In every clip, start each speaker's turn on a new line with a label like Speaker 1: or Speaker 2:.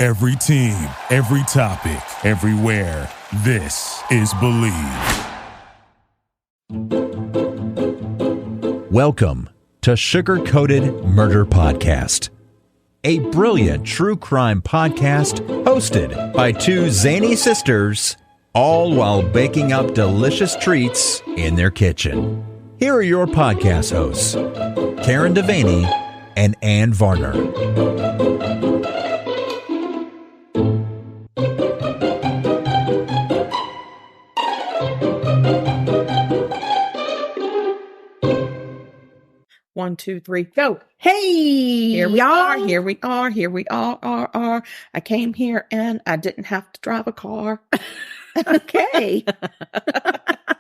Speaker 1: Every team, every topic, everywhere. This is Believe.
Speaker 2: Welcome to Sugar-Coated Murder Podcast, a brilliant true crime podcast hosted by two zany sisters, all while baking up delicious treats in their kitchen. Here are your podcast hosts, Karen Devaney and Ann Varner.
Speaker 3: One, two, three, go.
Speaker 4: Hey,
Speaker 3: Here we
Speaker 4: y'all.
Speaker 3: are. Here we are. Here we are. I came here and I didn't have to drive a car.
Speaker 4: Okay.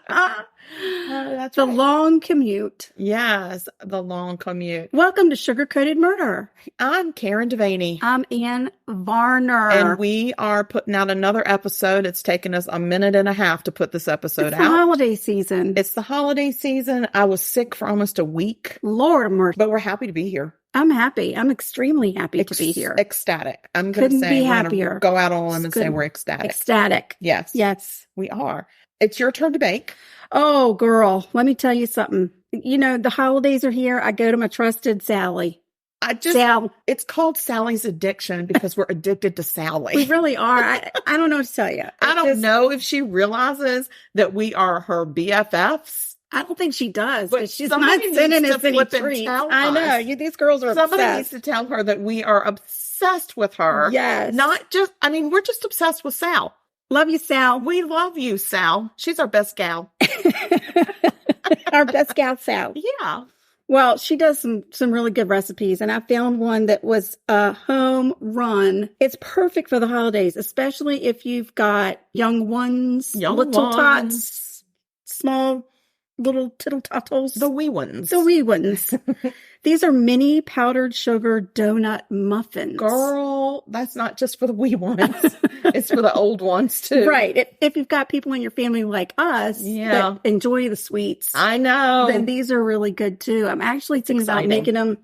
Speaker 3: That's
Speaker 4: The
Speaker 3: right.
Speaker 4: long commute.
Speaker 3: Yes, the long commute.
Speaker 4: Welcome to Sugar-Coated Murder.
Speaker 3: I'm Karen Devaney.
Speaker 4: I'm Ann Varner.
Speaker 3: And we are putting out another episode. It's taken us a minute and a half to put this episode
Speaker 4: it's the
Speaker 3: out.
Speaker 4: holiday season.
Speaker 3: It's the holiday season. I was sick for almost a week,
Speaker 4: Lord of mercy.
Speaker 3: but we're happy to be here.
Speaker 4: I'm happy. I'm extremely happy to be here.
Speaker 3: Ecstatic. I'm going to
Speaker 4: Couldn't
Speaker 3: say,
Speaker 4: be
Speaker 3: we're gonna
Speaker 4: happier.
Speaker 3: go out on a limb and say
Speaker 4: Couldn't-
Speaker 3: we're ecstatic.
Speaker 4: Ecstatic.
Speaker 3: Yes.
Speaker 4: Yes.
Speaker 3: We are. It's your turn to bake.
Speaker 4: Oh, girl, let me tell you something. You know, the holidays are here. I go to my trusted Sally. Sal.
Speaker 3: It's called Sally's Addiction because we're addicted to Sally.
Speaker 4: We really are. I don't know what to tell you.
Speaker 3: I don't know if she realizes that we are her BFFs.
Speaker 4: I don't think she does,
Speaker 3: But
Speaker 4: but she's not
Speaker 3: somebody needs
Speaker 4: sending
Speaker 3: to
Speaker 4: us any
Speaker 3: flip and
Speaker 4: treats.
Speaker 3: tell
Speaker 4: I know.
Speaker 3: us.
Speaker 4: These girls are
Speaker 3: Somebody
Speaker 4: obsessed.
Speaker 3: needs to tell her that we are obsessed with her.
Speaker 4: Yes.
Speaker 3: We're just obsessed with Sal.
Speaker 4: Love you, Sal.
Speaker 3: We love you, Sal. She's our best gal.
Speaker 4: Our best gal, Sal.
Speaker 3: Yeah.
Speaker 4: Well, she does some really good recipes, and I found one that was a home run. It's perfect for the holidays, especially if you've got young ones, little tots, small little tittle tottles.
Speaker 3: The wee ones.
Speaker 4: The wee ones. These are mini powdered sugar donut muffins.
Speaker 3: Girl, that's not just for the wee ones. It's for the old ones, too.
Speaker 4: Right. If you've got people in your family like us that enjoy the sweets,
Speaker 3: I know.
Speaker 4: then these are really good, too. I'm actually thinking about
Speaker 3: exciting.
Speaker 4: making them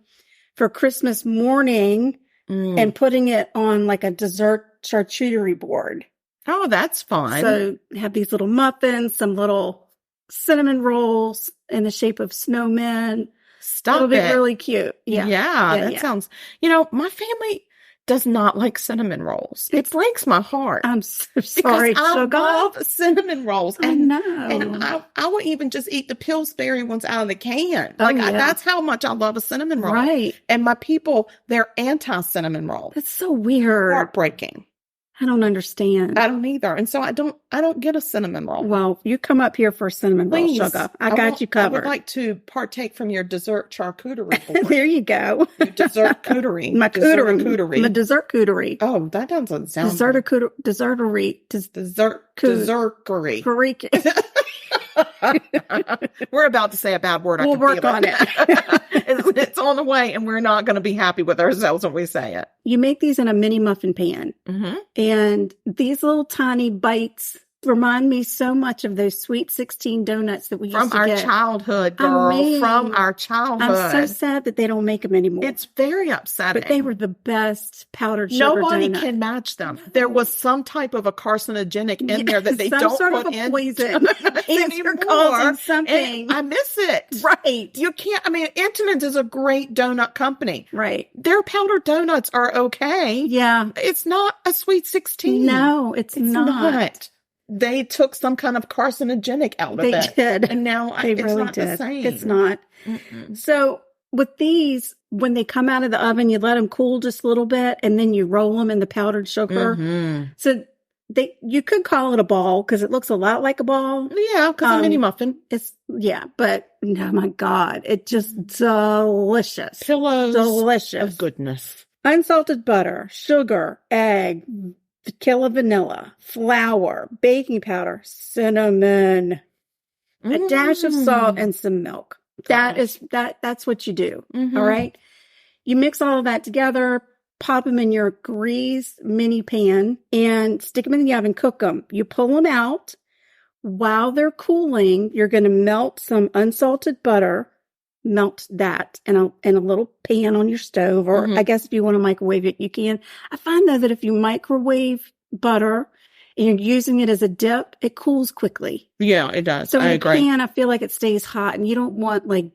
Speaker 4: for Christmas morning and putting it on like a dessert charcuterie board.
Speaker 3: Oh, that's fun.
Speaker 4: So have these little muffins, some little cinnamon rolls in the shape of snowmen.
Speaker 3: Stop
Speaker 4: It'll be
Speaker 3: it.
Speaker 4: really cute. Yeah.
Speaker 3: That sounds, my family does not like cinnamon rolls. It breaks my heart.
Speaker 4: I'm so sorry,
Speaker 3: because I
Speaker 4: sugar.
Speaker 3: love cinnamon rolls.
Speaker 4: I
Speaker 3: And,
Speaker 4: know.
Speaker 3: and I will even just eat the Pillsbury ones out of the can.
Speaker 4: Oh, yeah.
Speaker 3: That's how much I love a cinnamon roll.
Speaker 4: Right.
Speaker 3: And my people, they're anti-cinnamon roll.
Speaker 4: That's so weird.
Speaker 3: Heartbreaking.
Speaker 4: I don't understand.
Speaker 3: I don't either. And so I don't get a cinnamon roll.
Speaker 4: Well, you come up here for a cinnamon roll,
Speaker 3: Please.
Speaker 4: sugar. I got you covered.
Speaker 3: I would like to partake from your dessert charcuterie board.
Speaker 4: There you go.
Speaker 3: Your dessert cooterie.
Speaker 4: My
Speaker 3: Dessert
Speaker 4: cooterie.
Speaker 3: cooterie.
Speaker 4: My dessert cooterie.
Speaker 3: Oh, that doesn't sound
Speaker 4: Desserterie.
Speaker 3: Desserterie. We're about to say a bad word.
Speaker 4: We'll work on
Speaker 3: it. It's on the way, and we're not going to be happy with ourselves when we say it.
Speaker 4: You make these in a mini muffin pan.
Speaker 3: Mm-hmm.
Speaker 4: And these little tiny bites remind me so much of those Sweet 16 donuts that we used
Speaker 3: From
Speaker 4: to
Speaker 3: our
Speaker 4: get.
Speaker 3: childhood, girl.
Speaker 4: I mean,
Speaker 3: from our childhood.
Speaker 4: I'm so sad that they don't make them anymore.
Speaker 3: It's very upsetting.
Speaker 4: But they were the best powdered sugar
Speaker 3: Nobody
Speaker 4: donut.
Speaker 3: can match them. There was some type of a carcinogenic in there that they
Speaker 4: some
Speaker 3: don't
Speaker 4: sort
Speaker 3: put
Speaker 4: of a
Speaker 3: in
Speaker 4: poison. Cancer causing something.
Speaker 3: And I miss it.
Speaker 4: Right.
Speaker 3: You can't. I mean, Antonins is a great donut company.
Speaker 4: Right.
Speaker 3: Their powdered donuts are okay.
Speaker 4: Yeah.
Speaker 3: It's not a Sweet 16.
Speaker 4: No, it's not.
Speaker 3: They took some kind of carcinogenic out of
Speaker 4: They
Speaker 3: it.
Speaker 4: did.
Speaker 3: And now
Speaker 4: They
Speaker 3: it's
Speaker 4: really
Speaker 3: not
Speaker 4: did.
Speaker 3: the same.
Speaker 4: It's not.
Speaker 3: Mm-mm.
Speaker 4: So with these, when they come out of the oven, you let them cool just a little bit, and then you roll them in the powdered sugar.
Speaker 3: Mm-hmm.
Speaker 4: So you could call it a ball because it looks a lot like a ball.
Speaker 3: Yeah, because a mini muffin.
Speaker 4: But oh my God, it's just delicious.
Speaker 3: Pillows
Speaker 4: Delicious.
Speaker 3: of goodness.
Speaker 4: Unsalted butter, sugar, egg, vanilla, vanilla, flour, baking powder, cinnamon, a dash of salt, and some milk. That's what you do.
Speaker 3: Mm-hmm.
Speaker 4: All right. You mix all of that together, pop them in your greased mini pan, and stick them in the oven, cook them. You pull them out. While they're cooling, you're going to melt some unsalted butter, melt that in a little pan on your stove, or I guess if you want to microwave it, you can. I find though that if you microwave butter and you're using it as a dip, it cools quickly.
Speaker 3: Yeah, it does.
Speaker 4: So
Speaker 3: I
Speaker 4: in
Speaker 3: agree.
Speaker 4: a pan, I feel like it stays hot, and you don't want like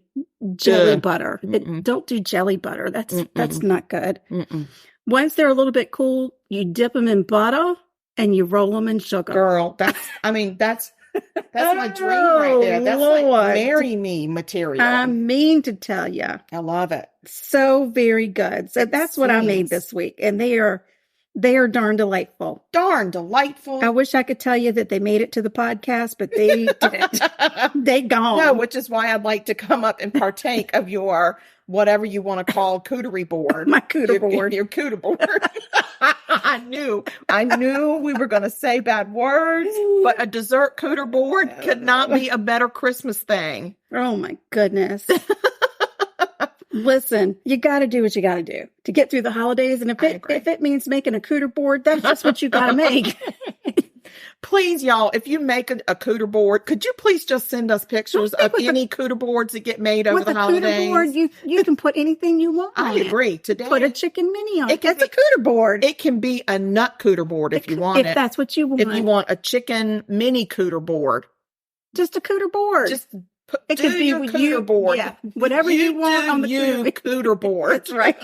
Speaker 4: jelly butter. Don't do jelly butter. That's not good. Once they're a little bit cool, you dip them in butter and you roll them in sugar.
Speaker 3: Girl, that's my dream right there. That's like marry me material.
Speaker 4: I mean to tell you.
Speaker 3: I love it.
Speaker 4: So very good. So that's what I made this week. And they are darn delightful.
Speaker 3: Darn delightful.
Speaker 4: I wish I could tell you that they made it to the podcast, but they didn't. They gone.
Speaker 3: No, which is why I'd like to come up and partake of your whatever you want to call cootery board.
Speaker 4: My cooter board.
Speaker 3: Your cooter board. I knew we were going to say bad words, but a dessert cooter board could not be a better Christmas thing.
Speaker 4: Oh my goodness. Listen, you got to do what you got to do to get through the holidays. And if it means making a cooter board, that's just what you got to make.
Speaker 3: Please, y'all, if you make a cooter board, could you please just send us pictures of any cooter boards that get made over the holidays? With a cooter board, you can put anything you want on I agree. Today,
Speaker 4: put a chicken mini on it. That's a cooter board.
Speaker 3: It can be a nut cooter board if you want it.
Speaker 4: If that's what you want.
Speaker 3: If you want a chicken mini cooter board.
Speaker 4: Just a cooter board.
Speaker 3: Just it could be your cooter board.
Speaker 4: Yeah, whatever you want on the
Speaker 3: cooter board.
Speaker 4: That's right.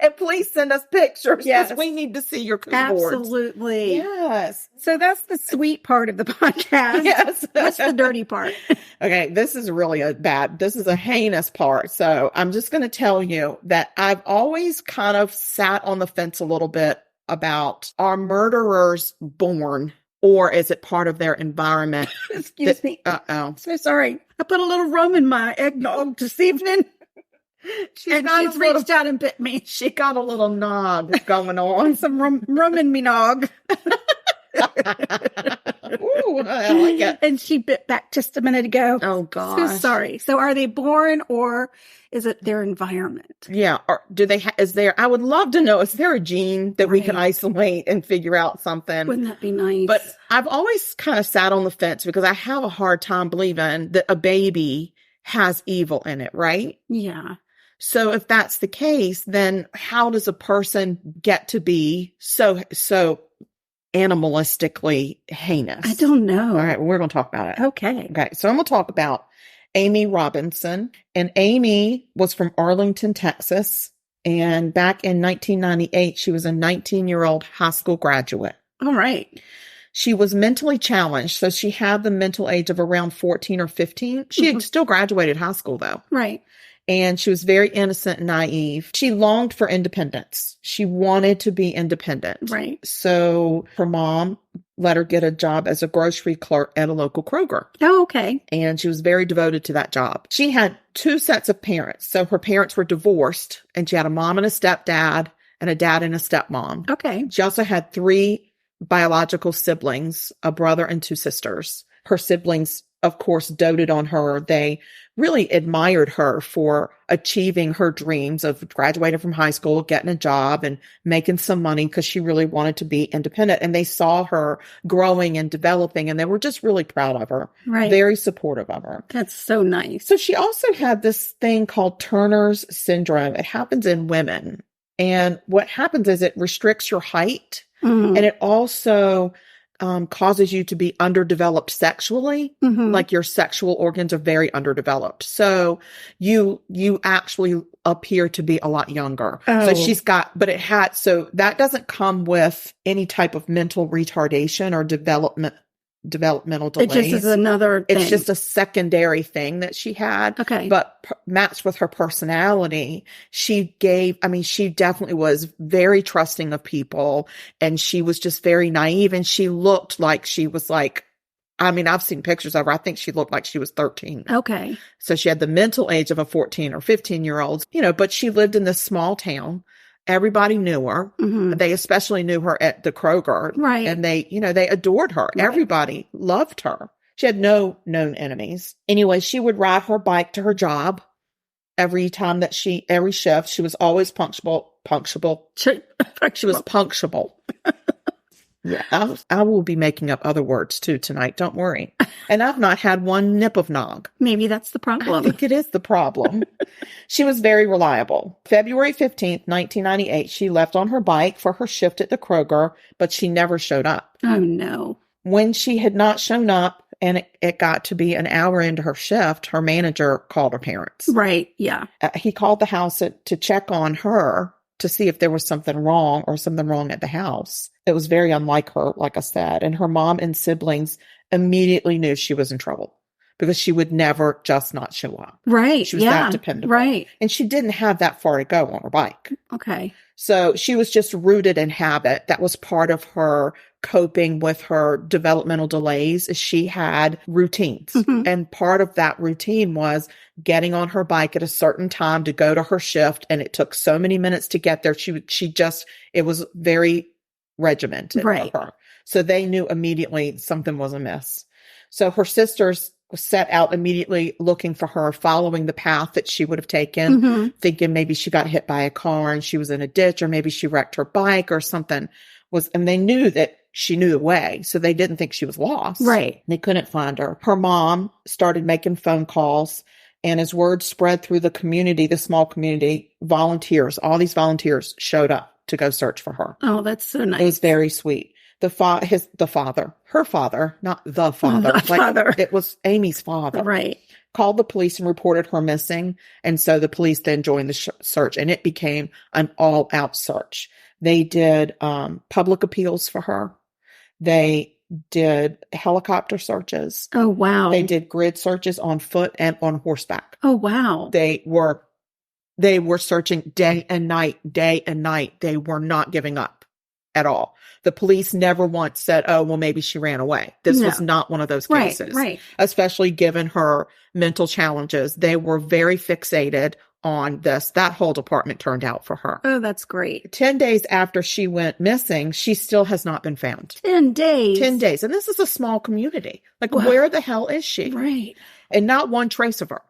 Speaker 3: And please send us pictures.
Speaker 4: Yes.
Speaker 3: Because we need to see your cooter boards.
Speaker 4: Absolutely.
Speaker 3: Yes.
Speaker 4: So that's the sweet part of the podcast.
Speaker 3: Yes.
Speaker 4: What's the dirty part?
Speaker 3: Okay. This is really this is a heinous part. So I'm just going to tell you that I've always kind of sat on the fence a little bit about, are murderers born? Or is it part of their environment?
Speaker 4: Excuse me.
Speaker 3: Uh-oh.
Speaker 4: So sorry. I put a little rum in my eggnog this evening. She's reached out and bit me.
Speaker 3: She got a little nog going on.
Speaker 4: Some rum in me nog.
Speaker 3: Ooh, I like it.
Speaker 4: And she bit back just a minute ago.
Speaker 3: Oh, gosh.
Speaker 4: So sorry. So are they born, or is it their environment?
Speaker 3: Yeah. Or do they, I would love to know, is there a gene that we can isolate and figure out something?
Speaker 4: Wouldn't that be nice?
Speaker 3: But I've always kind of sat on the fence because I have a hard time believing that a baby has evil in it, right?
Speaker 4: Yeah.
Speaker 3: So if that's the case, then how does a person get to be so animalistically heinous?
Speaker 4: I don't know.
Speaker 3: All right, we're going to talk about it.
Speaker 4: Okay.
Speaker 3: So I'm going to talk about Amy Robinson. And Amy was from Arlington, Texas. And back in 1998, she was a 19-year-old high school graduate.
Speaker 4: All right.
Speaker 3: She was mentally challenged. So she had the mental age of around 14 or 15. She had still graduated high school, though.
Speaker 4: Right.
Speaker 3: And she was very innocent and naive. She longed for independence. She wanted to be independent.
Speaker 4: Right.
Speaker 3: So her mom let her get a job as a grocery clerk at a local Kroger.
Speaker 4: Oh, okay.
Speaker 3: And she was very devoted to that job. She had two sets of parents. So her parents were divorced, and she had a mom and a stepdad and a dad and a stepmom.
Speaker 4: Okay.
Speaker 3: She also had 3 biological siblings, a brother and 2 sisters. Her siblings, of course, doted on her. They really admired her for achieving her dreams of graduating from high school, getting a job, and making some money because she really wanted to be independent. And they saw her growing and developing, and they were just really proud of her.
Speaker 4: Right.
Speaker 3: Very supportive of her.
Speaker 4: That's so nice.
Speaker 3: So she also had this thing called Turner's syndrome. It happens in women. And what happens is it restricts your height, and it also causes you to be underdeveloped sexually. Like your sexual organs are very underdeveloped. So you actually appear to be a lot younger. So she's got, so that doesn't come with any type of mental retardation or developmental delays.
Speaker 4: It just is another thing.
Speaker 3: It's just a secondary thing that she had.
Speaker 4: Okay.
Speaker 3: But matched with her personality, she definitely was very trusting of people, and she was just very naive, and she looked like she was like, I've seen pictures of her. I think she looked like she was 13.
Speaker 4: Okay.
Speaker 3: So she had the mental age of a 14 or 15-year-old, but she lived in this small town. Everybody knew her. They especially knew her at the Kroger.
Speaker 4: Right.
Speaker 3: And they adored her. Right. Everybody loved her. She had no known enemies. Anyway, she would ride her bike to her job every shift. She was always punctual. She was punctual. Yeah, I will be making up other words too tonight. Don't worry. And I've not had one nip of nog.
Speaker 4: Maybe that's the
Speaker 3: I
Speaker 4: problem.
Speaker 3: think it is the problem. She was very reliable. February 15th, 1998, she left on her bike for her shift at the Kroger, but she never showed up.
Speaker 4: Oh, no.
Speaker 3: When she had not shown up and it got to be an hour into her shift, her manager called her parents.
Speaker 4: Right. Yeah.
Speaker 3: He called the house to check on her to see if there was something wrong or something wrong at the house. It was very unlike her, like I said. And her mom and siblings immediately knew she was in trouble because she would never just not show up.
Speaker 4: Right.
Speaker 3: She was that dependable.
Speaker 4: Right.
Speaker 3: And she didn't have that far to go on her bike.
Speaker 4: Okay.
Speaker 3: So she was just rooted in habit. That was part of her coping with her developmental delays. She had routines.
Speaker 4: Mm-hmm.
Speaker 3: And part of that routine was getting on her bike at a certain time to go to her shift. And it took so many minutes to get there. It was very regimented for her. So they knew immediately something was amiss. So her sisters set out immediately looking for her, following the path that she would have taken, thinking maybe she got hit by a car and she was in a ditch, or maybe she wrecked her bike or something and they knew that she knew the way. So they didn't think she was lost.
Speaker 4: Right.
Speaker 3: They couldn't find her. Her mom started making phone calls, and as word spread through the community, the small community, all these volunteers showed up to go search for her.
Speaker 4: Oh, that's so nice.
Speaker 3: It was very sweet. Her father, not the father.
Speaker 4: Father.
Speaker 3: It was Amy's father.
Speaker 4: Right.
Speaker 3: Called the police and reported her missing. And so the police then joined the search, and it became an all-out search. They did public appeals for her. They did helicopter searches.
Speaker 4: Oh, wow.
Speaker 3: They did grid searches on foot and on horseback.
Speaker 4: Oh, wow.
Speaker 3: They were searching day and night. They were not giving up at all. The police never once said, oh, well, maybe she ran away. This was not one of those cases.
Speaker 4: Right.
Speaker 3: Especially given her mental challenges. They were very fixated on this. That whole department turned out for her.
Speaker 4: Oh, that's great.
Speaker 3: 10 days after she went missing, she still has not been found.
Speaker 4: 10 days?
Speaker 3: 10 days. And this is a small community. Where the hell is she?
Speaker 4: Right.
Speaker 3: And not one trace of her.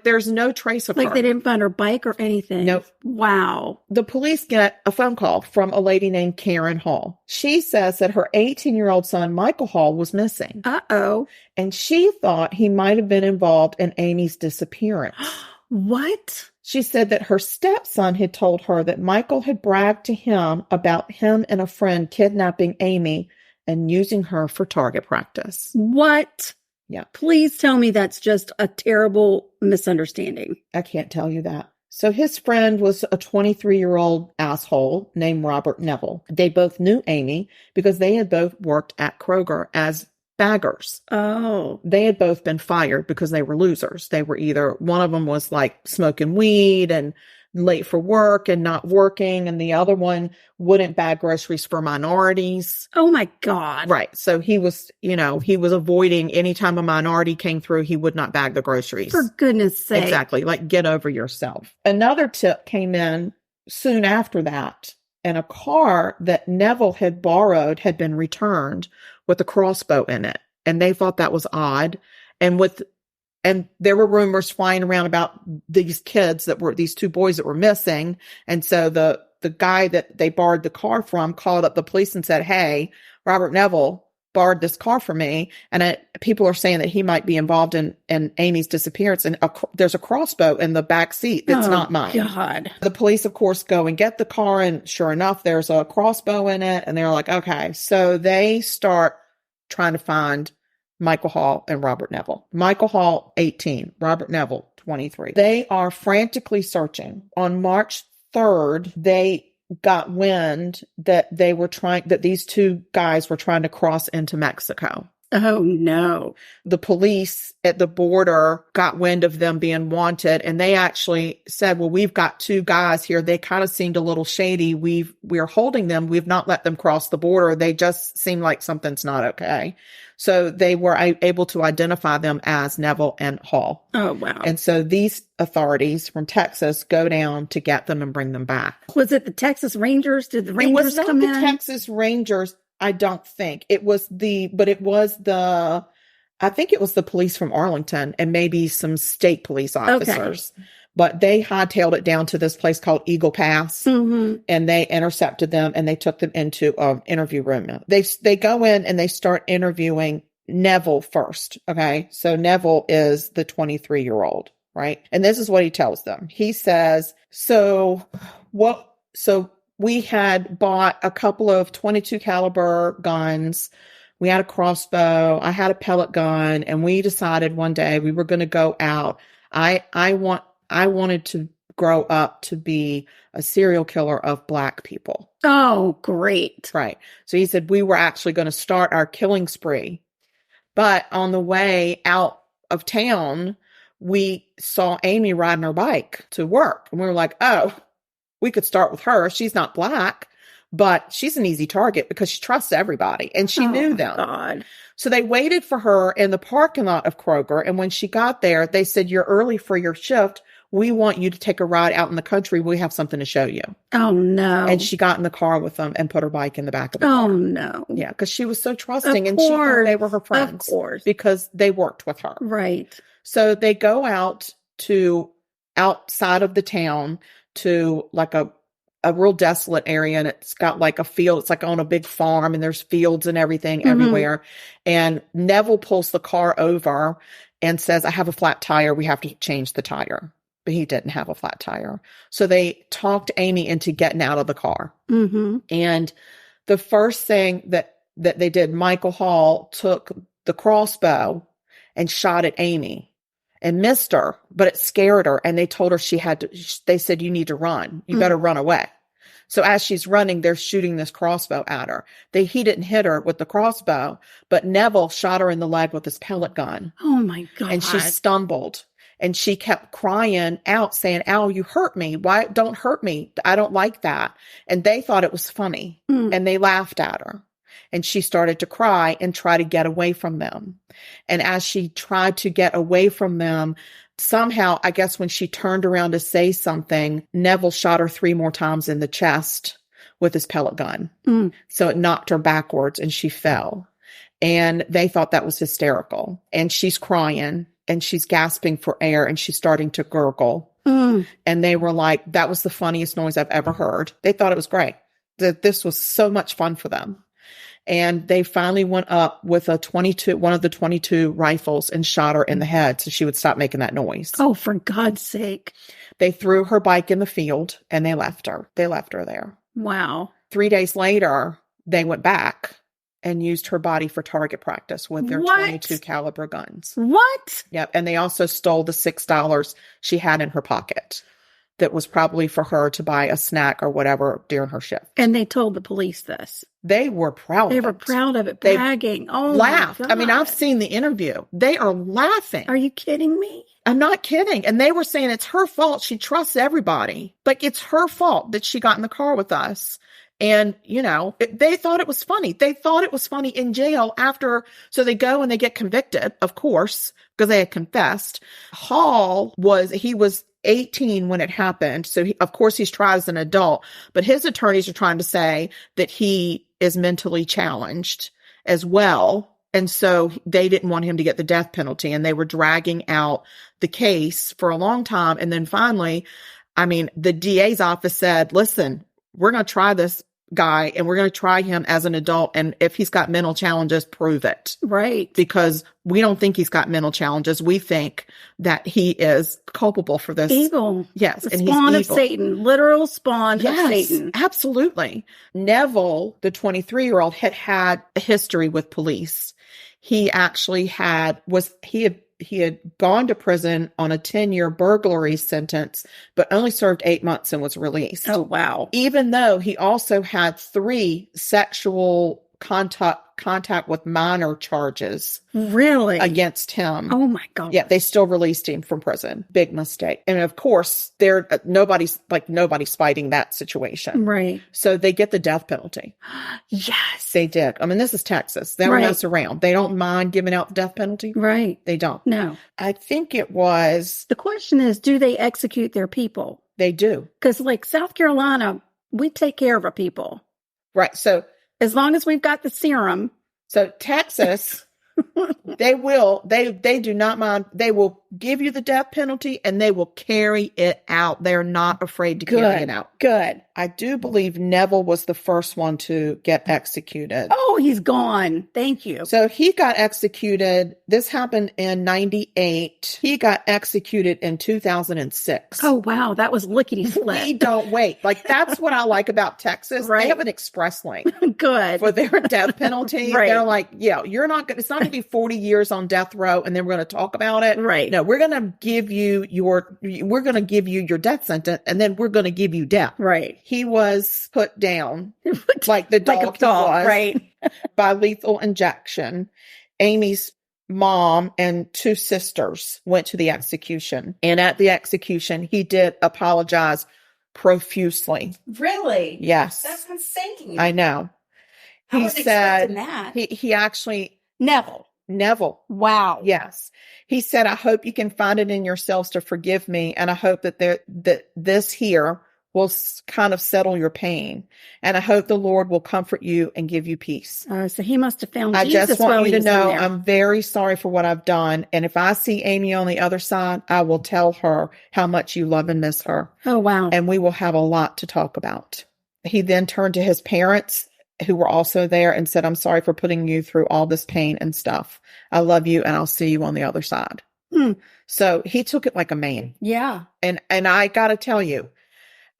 Speaker 3: There's no trace of her.
Speaker 4: They didn't find her bike or anything?
Speaker 3: Nope.
Speaker 4: Wow.
Speaker 3: The police get a phone call from a lady named Karen Hall. She says that her 18-year-old son, Michael Hall, was missing.
Speaker 4: Uh-oh.
Speaker 3: And she thought he might have been involved in Amy's disappearance.
Speaker 4: What?
Speaker 3: She said that her stepson had told her that Michael had bragged to him about him and a friend kidnapping Amy and using her for target practice.
Speaker 4: What?
Speaker 3: Yeah.
Speaker 4: Please tell me that's just a terrible misunderstanding.
Speaker 3: I can't tell you that. So his friend was a 23-year-old asshole named Robert Neville. They both knew Amy because they had both worked at Kroger as baggers.
Speaker 4: Oh.
Speaker 3: They had both been fired because they were losers. They were one of them was smoking weed and late for work and not working, and the other one wouldn't bag groceries for minorities.
Speaker 4: Oh my God.
Speaker 3: Right. So he was avoiding anytime a minority came through, he would not bag the groceries.
Speaker 4: For goodness sake.
Speaker 3: Exactly. Get over yourself. Another tip came in soon after that, and a car that Neville had borrowed had been returned with a crossbow in it. And they thought that was odd. And there were rumors flying around about these two boys that were missing. And so the guy that they borrowed the car from called up the police and said, hey, Robert Neville borrowed this car from me. And people are saying that he might be involved in Amy's disappearance. And there's a crossbow in the back seat that's not mine.
Speaker 4: God.
Speaker 3: The police, of course, go and get the car. And sure enough, there's a crossbow in it. And they're like, okay. So they start trying to find Michael Hall and Robert Neville. Michael Hall, 18. Robert Neville, 23. They are frantically searching. On March 3rd, they got wind that these two guys were trying to cross into Mexico.
Speaker 4: Oh, no.
Speaker 3: The police at the border got wind of them being wanted, and they actually said, well, we've got two guys here. They kind of seemed a little shady. We're holding them. We've not let them cross the border. They just seem like something's not okay. So they were able to identify them as Neville and Hall.
Speaker 4: Oh, wow.
Speaker 3: And so these authorities from Texas go down to get them and bring them back.
Speaker 4: Was it the Texas Rangers? Did the Rangers come in?
Speaker 3: It was not the Texas Rangers, I don't think. I think it was the police from Arlington and maybe some state police officers. Okay. But they hightailed it down to this place called Eagle Pass, and they intercepted them and they took them into an interview room. They go in and they start interviewing Neville first. Okay. So Neville is the 23-year-old, right? And this is what he tells them. He says, so we had bought a couple of 22 caliber guns. We had a crossbow. I had a pellet gun, and we decided one day we were going to go out. I wanted to grow up to be a serial killer of Black people.
Speaker 4: Oh, great.
Speaker 3: Right. So he said we were actually going to start our killing spree. But on the way out of town, we saw Amy riding her bike to work. And we were like, oh, we could start with her. She's not Black, but she's an easy target because she trusts everybody. And she knew them.
Speaker 4: God.
Speaker 3: So they waited for her in the parking lot of Kroger. And when she got there, they said, you're early for your shift. We want you to take a ride out in the country. We have something to show you.
Speaker 4: Oh, no.
Speaker 3: And she got in the car with them and put her bike in the back of the car.
Speaker 4: Oh, no.
Speaker 3: Yeah, because she was so trusting and she thought they were her friends.
Speaker 4: Of course.
Speaker 3: Because they worked with her.
Speaker 4: Right.
Speaker 3: So they go out to outside of the town to like a real desolate area, and it's got like a field. It's like on a big farm, and there's fields and everything everywhere. And Neville pulls the car over and says, I have a flat tire. We have to change the tire. But he didn't have a flat tire. So they talked Amy into getting out of the car. And the first thing that they did, Michael Hall took the crossbow and shot at Amy and missed her, but it scared her. And they told her they said, you need to run. You better run away. So as she's running, they're shooting this crossbow at her. He didn't hit her with the crossbow, but Neville shot her in the leg with his pellet gun.
Speaker 4: Oh my God.
Speaker 3: And she stumbled. And she kept crying out, saying, ow, you hurt me. Why? Don't hurt me. I don't like that. And they thought it was funny. And they laughed at her. And she started to cry and try to get away from them. And as she tried to get away from them, somehow, I guess when she turned around to say something, Neville shot her 3 more times in the chest with his pellet gun. So it knocked her backwards and she fell. And they thought that was hysterical. And she's crying. And she's gasping for air and she's starting to gurgle. And they were like, that was the funniest noise I've ever heard. They thought it was great. That this was so much fun for them. And they finally went up with one of the 22 rifles and shot her in the head so she would stop making that noise.
Speaker 4: Oh, for God's sake.
Speaker 3: They threw her bike in the field and they left her. They left her there.
Speaker 4: Wow.
Speaker 3: 3 days later, they went back and used her body for target practice with their 22 caliber guns.
Speaker 4: What?
Speaker 3: Yep. And they also stole the $6 she had in her pocket that was probably for her to buy a snack or whatever during her shift.
Speaker 4: And they told the police this.
Speaker 3: They were proud of it.
Speaker 4: They were proud of it, bragging. Oh,
Speaker 3: laughed.
Speaker 4: My God.
Speaker 3: I mean, I've seen the interview. They are laughing.
Speaker 4: Are you kidding me?
Speaker 3: I'm not kidding. And they were saying it's her fault. She trusts everybody. Like, it's her fault that she got in the car with us. And, they thought it was funny. They thought it was funny in jail after. So they go and they get convicted, of course, because they had confessed. Hall was 18 when it happened. So of course he's tried as an adult, but his attorneys are trying to say that he is mentally challenged as well. And so they didn't want him to get the death penalty, and they were dragging out the case for a long time. And then finally, the DA's office said, listen, we're going to try this guy and we're going to try him as an adult. And if he's got mental challenges, prove it.
Speaker 4: Right.
Speaker 3: Because we don't think he's got mental challenges. We think that he is culpable for this.
Speaker 4: Evil.
Speaker 3: Yes.
Speaker 4: The spawn of Satan. Literal spawn of Satan.
Speaker 3: Absolutely. Neville, the 23-year-old, had a history with police. He actually he had gone to prison on a 10-year burglary sentence, but only served 8 months and was released.
Speaker 4: Oh, wow.
Speaker 3: Even though he also had 3 sexual contact with minor charges.
Speaker 4: Really?
Speaker 3: Against him.
Speaker 4: Oh my God.
Speaker 3: Yeah, they still released him from prison. Big mistake. And of course, nobody's fighting that situation.
Speaker 4: Right.
Speaker 3: So they get the death penalty.
Speaker 4: Yes.
Speaker 3: They did. This is Texas. They don't mess around. They don't mind giving out the death penalty.
Speaker 4: Right.
Speaker 3: They don't.
Speaker 4: No.
Speaker 3: I think it was.
Speaker 4: The question is, do they execute their people?
Speaker 3: They do.
Speaker 4: Because like South Carolina, we take care of our people.
Speaker 3: Right. So
Speaker 4: as long as we've got the serum.
Speaker 3: So Texas, they do not mind. They will give you the death penalty and they will carry it out. They're not afraid to carry it out.
Speaker 4: Good.
Speaker 3: I do believe Neville was the first one to get executed.
Speaker 4: Oh, he's gone. Thank you.
Speaker 3: So he got executed. This happened in 98. He got executed in 2006.
Speaker 4: Oh, wow. That was lickety-split.
Speaker 3: We don't wait. Like, that's what I like about Texas.
Speaker 4: Right.
Speaker 3: They have an express lane
Speaker 4: Good.
Speaker 3: for their death penalty.
Speaker 4: Right.
Speaker 3: They're like, yeah, you're not going to, it's not going to be 40 years on death row and then we're going to talk about it.
Speaker 4: Right.
Speaker 3: No, we're going to give you your death sentence and then we're going to give you death.
Speaker 4: Right.
Speaker 3: He was put down like the dog,
Speaker 4: Like a dog,
Speaker 3: was,
Speaker 4: right.
Speaker 3: by lethal injection. Amy's mom and 2 sisters went to the execution. And at the execution, he did apologize profusely.
Speaker 4: Really?
Speaker 3: Yes.
Speaker 4: That's insane.
Speaker 3: I know.
Speaker 4: I
Speaker 3: He
Speaker 4: wasn't
Speaker 3: said,
Speaker 4: expecting that.
Speaker 3: he actually,
Speaker 4: Neville. Wow.
Speaker 3: yes. He said, I hope you can find it in yourselves to forgive me. And I hope that this here will kind of settle your pain. And I hope the Lord will comfort you and give you peace.
Speaker 4: Oh, so he must have found
Speaker 3: I
Speaker 4: Jesus
Speaker 3: just
Speaker 4: while
Speaker 3: want
Speaker 4: he
Speaker 3: you to
Speaker 4: was in
Speaker 3: know
Speaker 4: there.
Speaker 3: I'm very sorry for what I've done. And if I see Amy on the other side, I will tell her how much you love and miss her.
Speaker 4: Oh, wow.
Speaker 3: And we will have a lot to talk about. He then turned to his parents, who were also there, and said, I'm sorry for putting you through all this pain and stuff. I love you and I'll see you on the other side. So he took it like a man.
Speaker 4: Yeah.
Speaker 3: And I got to tell you,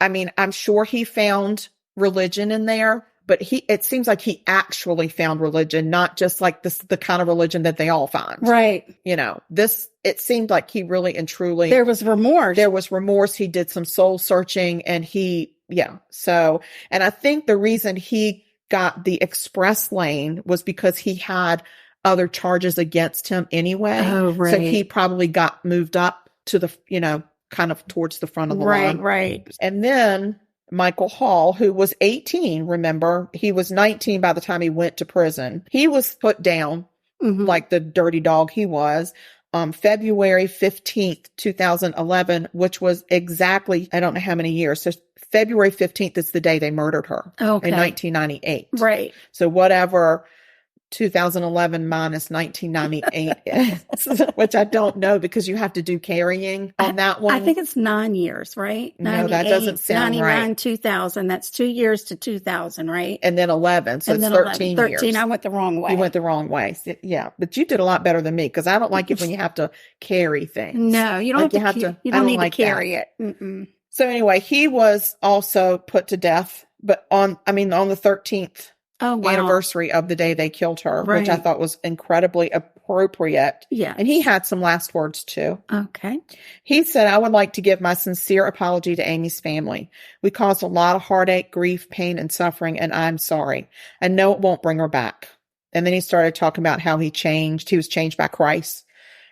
Speaker 3: I mean, I'm sure he found religion in there, but it seems like he actually found religion, not just like the kind of religion that they all find.
Speaker 4: Right.
Speaker 3: You know, it seemed like he really and truly,
Speaker 4: There was remorse.
Speaker 3: there was remorse. He did some soul searching and so, and I think the reason he got the express lane was because he had other charges against him anyway.
Speaker 4: Oh, right.
Speaker 3: So he probably got moved up to the, kind of towards the front of the line.
Speaker 4: Right.
Speaker 3: And then Michael Hall, who was 18, remember, he was 19 by the time he went to prison. He was put down like the dirty dog he was. February 15th, 2011, which was exactly, I don't know how many years. So February 15th is the day they murdered her in 1998.
Speaker 4: Right.
Speaker 3: So whatever 2011 minus 1998 is, which I don't know because you have to do carrying on that one.
Speaker 4: I think it's 9 years, right?
Speaker 3: No, that doesn't sound
Speaker 4: 99,
Speaker 3: right.
Speaker 4: 2000. That's 2 years to 2000, right?
Speaker 3: And then 11. So
Speaker 4: And
Speaker 3: it's
Speaker 4: then
Speaker 3: 13
Speaker 4: 11.
Speaker 3: years.
Speaker 4: 13, I went the wrong way.
Speaker 3: You went the wrong way. Yeah. But you did a lot better than me because I don't like it when you have to carry things.
Speaker 4: No, you don't
Speaker 3: Like
Speaker 4: have to. You
Speaker 3: I
Speaker 4: don't need
Speaker 3: like
Speaker 4: to carry
Speaker 3: that.
Speaker 4: it. Mm-mm.
Speaker 3: So anyway, he was also put to death, but on the 13th anniversary of the day they killed her, which I thought was incredibly appropriate.
Speaker 4: Yeah.
Speaker 3: And he had some last words too.
Speaker 4: Okay.
Speaker 3: He said, I would like to give my sincere apology to Amy's family. We caused a lot of heartache, grief, pain, and suffering, and I'm sorry. I know it won't bring her back. And then he started talking about how he changed. He was changed by Christ.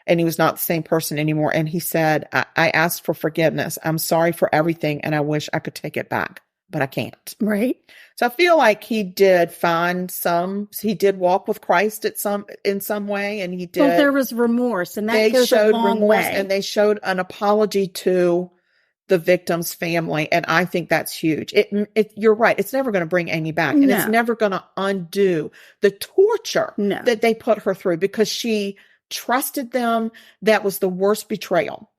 Speaker 3: And he was not the same person anymore. And he said, I asked for forgiveness. I'm sorry for everything. And I wish I could take it back, but I can't.
Speaker 4: Right.
Speaker 3: So I feel like he did he did walk with Christ in some way. And he did.
Speaker 4: Well, there was remorse, and that goes a long way.
Speaker 3: And they showed an apology to the victim's family. And I think that's huge. You're right. It's never going to bring Amy back. And it's never going to undo the torture that they put her through because she trusted them. That was the worst betrayal.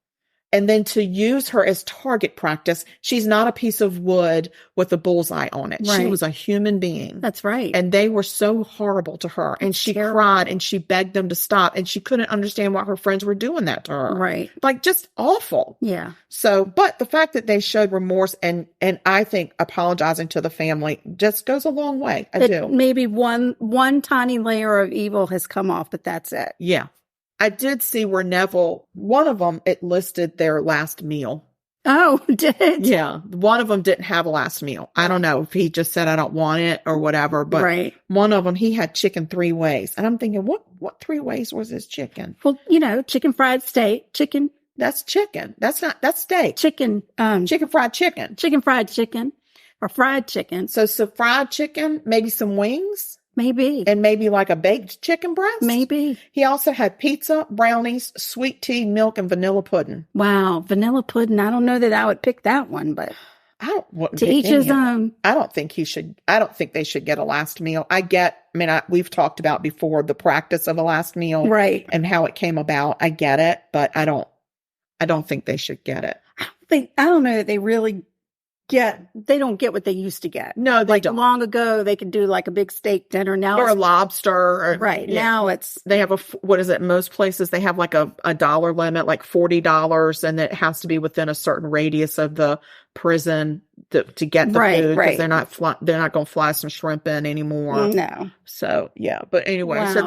Speaker 3: And then to use her as target practice, she's not a piece of wood with a bullseye on it.
Speaker 4: Right.
Speaker 3: She was a human being.
Speaker 4: That's right.
Speaker 3: And they were so horrible to her. And she cried and she begged them to stop. And she couldn't understand why her friends were doing that to her.
Speaker 4: Right.
Speaker 3: Like just awful.
Speaker 4: Yeah.
Speaker 3: So, but the fact that they showed remorse and I think apologizing to the family just goes a long way. I do.
Speaker 4: Maybe one tiny layer of evil has come off, but that's it.
Speaker 3: Yeah. I did see where Neville, one of them, it listed their last meal.
Speaker 4: Oh, did?
Speaker 3: Yeah. One of them didn't have a last meal. I don't know if he just said, I don't want it or whatever, but one of them, he had chicken 3 ways. And I'm thinking, what 3 ways was his chicken?
Speaker 4: Well, chicken fried steak, chicken.
Speaker 3: That's chicken. That's steak.
Speaker 4: Chicken
Speaker 3: fried chicken.
Speaker 4: Chicken fried chicken or fried chicken.
Speaker 3: So fried chicken, maybe some wings.
Speaker 4: Maybe.
Speaker 3: And maybe like a baked chicken breast?
Speaker 4: Maybe.
Speaker 3: He also had pizza, brownies, sweet tea, milk, and vanilla pudding.
Speaker 4: Wow. Vanilla pudding. I don't know that I would pick that one, but.
Speaker 3: To
Speaker 4: each his own.
Speaker 3: I don't think they should get a last meal. We've talked about before the practice of a last meal.
Speaker 4: Right.
Speaker 3: And how it came about. I get it, but I don't think they should get it.
Speaker 4: I don't know that they really they don't get what they used to get.
Speaker 3: No, they don't.
Speaker 4: Long ago, they could do like a big steak dinner. Now
Speaker 3: or a lobster.
Speaker 4: Right. Yeah. Now
Speaker 3: they have what is it? Most places they have like a dollar limit, like $40, and it has to be within a certain radius of the prison to get the food. Because they're not going to fly some shrimp in anymore.
Speaker 4: No.
Speaker 3: So yeah. But anyway, so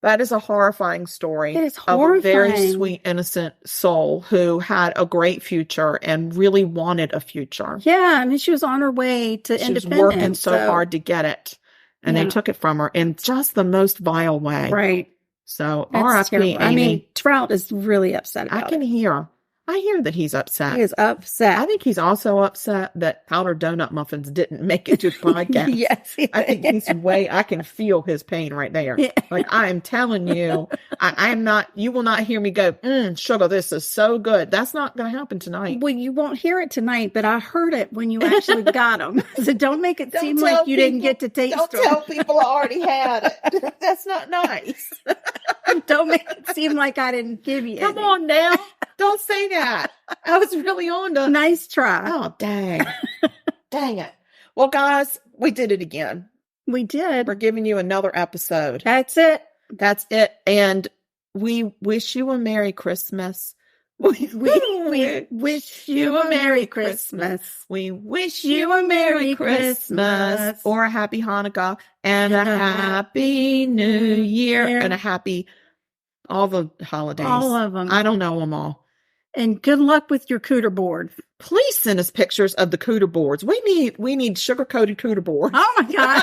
Speaker 3: that is a horrifying story.
Speaker 4: It is horrifying.
Speaker 3: Of a very sweet, innocent soul who had a great future and really wanted a future.
Speaker 4: Yeah, I mean, she was on her way to independence.
Speaker 3: She was working so hard to get it, and they took it from her in just the most vile way.
Speaker 4: Right.
Speaker 3: So, R.I.P. Amy.
Speaker 4: I mean, Trout is really upset about it.
Speaker 3: I hear that he's upset.
Speaker 4: He is upset.
Speaker 3: I think he's also upset that Powdered Donut Muffins didn't make it to the podcast.
Speaker 4: Yes.
Speaker 3: I think I can feel his pain right there.
Speaker 4: Yeah.
Speaker 3: Like, I am telling you, you will not hear me go, sugar, this is so good. That's not going to happen tonight.
Speaker 4: Well, you won't hear it tonight, but I heard it when you actually got them. So don't make it seem like you didn't get to taste them.
Speaker 3: Don't tell people I already had it. That's not nice.
Speaker 4: Don't make it seem like I didn't give you
Speaker 3: Come on now. Don't say that. I was really on to.
Speaker 4: Nice try.
Speaker 3: Oh, dang. Dang it. Well, guys, we did it again.
Speaker 4: We did.
Speaker 3: We're giving you another episode.
Speaker 4: That's it.
Speaker 3: That's it. And we wish you a Merry Christmas.
Speaker 4: We wish you a Merry Christmas.
Speaker 3: We wish you a Merry Christmas. Or a Happy Hanukkah. And a Happy New Year. And a happy, all the holidays.
Speaker 4: All of them.
Speaker 3: I don't know them all.
Speaker 4: And good luck with your cooter board.
Speaker 3: Please send us pictures of the cooter boards. We need sugar-coated cooter boards.
Speaker 4: Oh my God.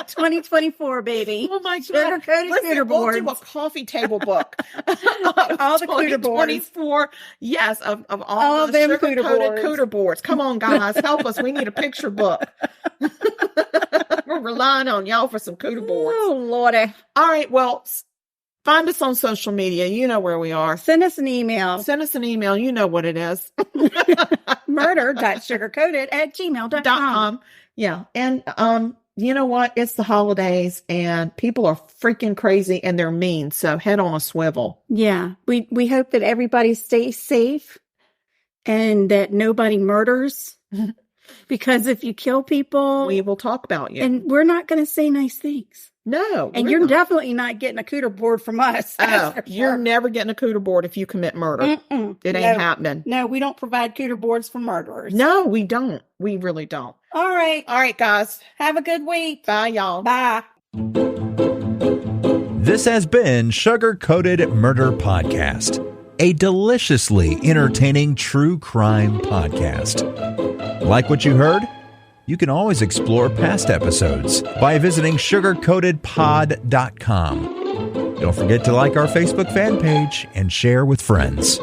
Speaker 4: 2024, baby.
Speaker 3: Oh my God.
Speaker 4: Sugar-coated cooter boards.
Speaker 3: We'll do a coffee table book.
Speaker 4: All the cooter boards.
Speaker 3: 2024. Yes, of all the
Speaker 4: them
Speaker 3: sugar-coated cooter boards. Come on, guys. Help us. We need a picture book. We're relying on y'all for some cooter boards.
Speaker 4: Oh, Lordy.
Speaker 3: All right. Well, find us on social media. You know where we are.
Speaker 4: Send us an email.
Speaker 3: You know what it is.
Speaker 4: murder.sugarcoated@gmail.com.
Speaker 3: Yeah. And, you know what? It's the holidays and people are freaking crazy and they're mean. So head on a swivel.
Speaker 4: Yeah. We hope that everybody stays safe and that nobody murders. Because if you kill people,
Speaker 3: we will talk about you.
Speaker 4: And we're not going to say nice things.
Speaker 3: No.
Speaker 4: And you're definitely not getting a cooter board from us.
Speaker 3: Oh, you're never getting a cooter board if you commit murder. It ain't happening.
Speaker 4: No, we don't provide cooter boards for murderers.
Speaker 3: No, we don't. We really don't.
Speaker 4: All right.
Speaker 3: All right, guys.
Speaker 4: Have a good week.
Speaker 3: Bye, y'all.
Speaker 4: Bye.
Speaker 2: This has been Sugar Coated Murder Podcast, a deliciously entertaining true crime podcast. Like what you heard? You can always explore past episodes by visiting sugarcoatedpod.com. Don't forget to like our Facebook fan page and share with friends.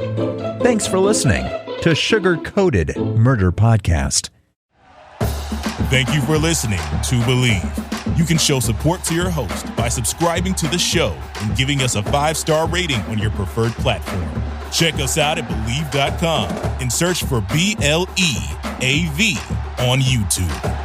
Speaker 2: Thanks for listening to Sugar Coated Murder Podcast.
Speaker 1: Thank you for listening to Believe. You can show support to your host by subscribing to the show and giving us a 5-star rating on your preferred platform. Check us out at Believe.com and search for BLEAV on YouTube.